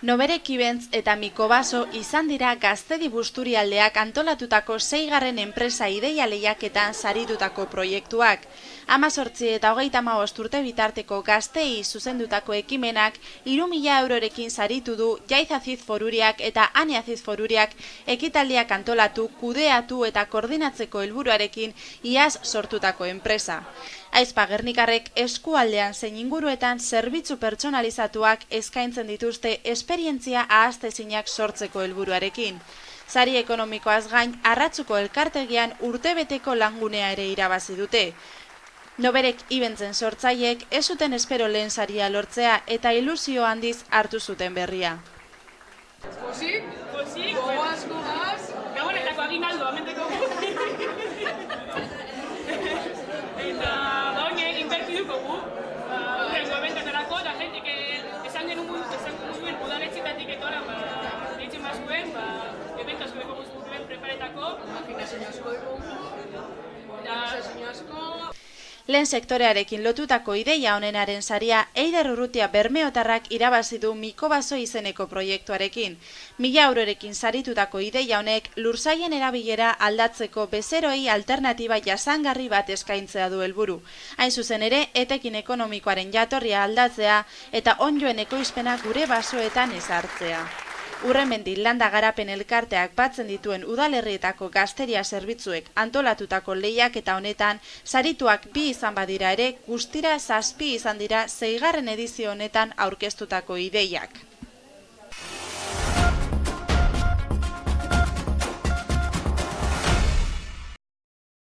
Noberek Events eta Mikobaso izan dira Gaztedi Busturialdeak antolatutako 6. enpresa ideia lehiaketan saritutako proiektuak. 18 eta 35 urte bitarteko gazteei zuzendutako ekimenak 3.000 eurorekin saritu du Jaiz Aziz Foruriak eta Ani Aziz Foruriak ekitaldiak antolatu, kudeatu eta koordinatzeko helburuarekin iaz sortutako enpresa. Aizpa Gernikarrek eskualdean zein inguruetan zerbitzu pertsonalizatuak eskaintzen dituzte esperientzia ahaztezinak sortzeko helburuarekin. Sari ekonomikoaz gain Arratzuko elkartegian urtebeteko langunea ere irabazi dute. Noberek Eventsen sortzaileek ez zuten espero lehen saria lortzea eta ilusio handiz hartu zuten berria. Pozik, goaz, Gabonetako aginaldo, amenteko. Eta baina inbertiduko gu, urrengo eventetarako, da jentik esan genuen udaletxetatik etora, ditzen bazuen, eventos beko guztuen preparetako. Imaginazio asko dugu. Lehen sektorearekin lotutako ideia honenaren saria Eider Urrutia Bermeotarrak irabazi du Mikobaso izeneko proiektuarekin. 1.000 eurorekin saritutako ideia honek lursailen erabilera aldatzeko bezeroei alternatiba jasangarri bat eskaintzea du helburu. Hain zuzen ere, etekin ekonomikoaren jatorria aldatzea eta ondjoen ekoizpena gure basoetan ezartzea. Urremendi Landa Garapen Elkarteak batzen dituen udalerrietako gazteria zerbitzuek antolatutako lehiaketa honetan sarituak 2 izan badira ere, guztira 7 izan dira 6. edizio honetan aurkeztutako ideiak.